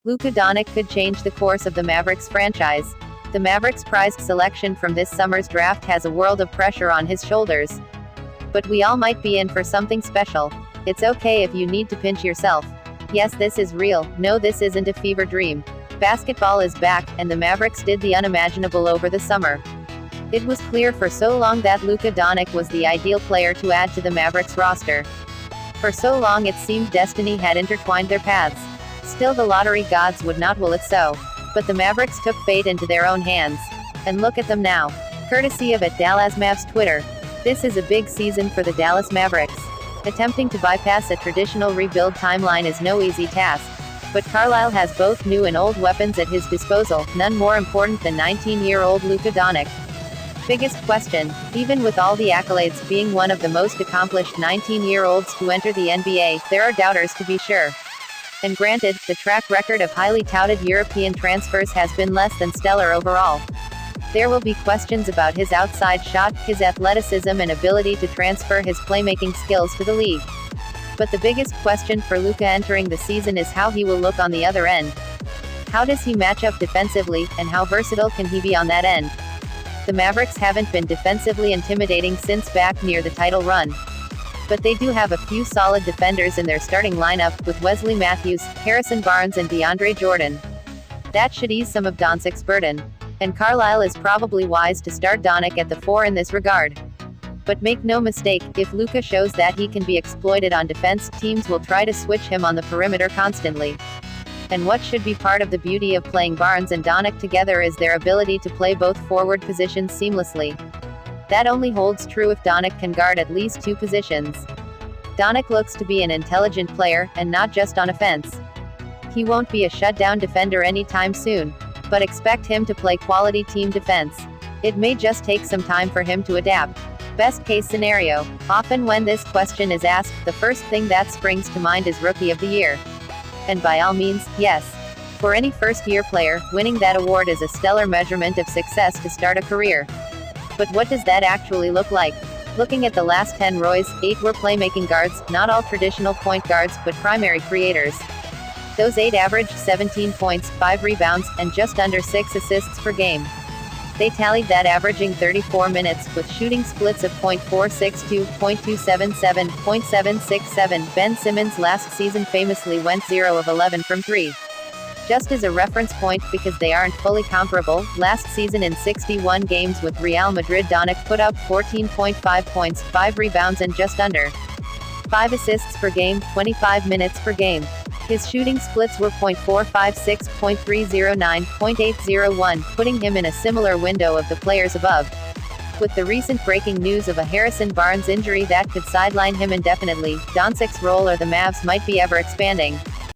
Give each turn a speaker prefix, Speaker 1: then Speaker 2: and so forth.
Speaker 1: Luka Doncic could change the course of the Mavericks franchise. The Mavericks' prized selection from this summer's draft has a world of pressure on his shoulders. But we all might be in for something special. It's okay if you need to pinch yourself. Yes, this is real. No, this isn't a fever dream. Basketball is back, and the Mavericks did the unimaginable over the summer. It was clear for so long that Luka Doncic was the ideal player to add to the Mavericks roster. For so long it seemed destiny had intertwined their paths. Still, the lottery gods would not will it so. But the Mavericks took fate into their own hands. And look at them now. Courtesy of @DallasMavs Twitter. This is a big season for the Dallas Mavericks. Attempting to bypass a traditional rebuild timeline is no easy task. But Carlisle has both new and old weapons at his disposal, none more important than 19-year-old Luka Doncic. Biggest question: even with all the accolades, being one of the most accomplished 19-year-olds to enter the NBA, there are doubters to be sure. And granted, the track record of highly touted European transfers has been less than stellar overall. There will be questions about his outside shot, his athleticism and ability to transfer his playmaking skills to the league. But the biggest question for Luka entering the season is how he will look on the other end. How does he match up defensively, and how versatile can he be on that end? The Mavericks haven't been defensively intimidating since back near the title run. But they do have a few solid defenders in their starting lineup, with Wesley Matthews, Harrison Barnes and DeAndre Jordan. That should ease some of Doncic's burden. And Carlisle is probably wise to start Doncic at the 4 in this regard. But make no mistake, if Luka shows that he can be exploited on defense, teams will try to switch him on the perimeter constantly. And what should be part of the beauty of playing Barnes and Doncic together is their ability to play both forward positions seamlessly. That only holds true if Doncic can guard at least 2 positions. Doncic looks to be an intelligent player, and not just on offense. He won't be a shutdown defender anytime soon. But expect him to play quality team defense. It may just take some time for him to adapt. Best case scenario: often when this question is asked, the first thing that springs to mind is Rookie of the Year. And by all means, yes. For any first-year player, winning that award is a stellar measurement of success to start a career. But what does that actually look like? Looking at the last 10 Roys, 8 were playmaking guards, not all traditional point guards, but primary creators. Those 8 averaged 17 points, 5 rebounds, and just under 6 assists per game. They tallied that averaging 34 minutes, with shooting splits of .462, .277, .767. Ben Simmons last season famously went 0 of 11 from 3. Just as a reference point, because they aren't fully comparable, last season in 61 games with Real Madrid, Doncic put up 14.5 points, 5 rebounds and just under 5 assists per game, 25 minutes per game. His shooting splits were .456, .309, .801, putting him in a similar window of the players above. With the recent breaking news of a Harrison Barnes injury that could sideline him indefinitely, Doncic's role or the Mavs might be ever expanding.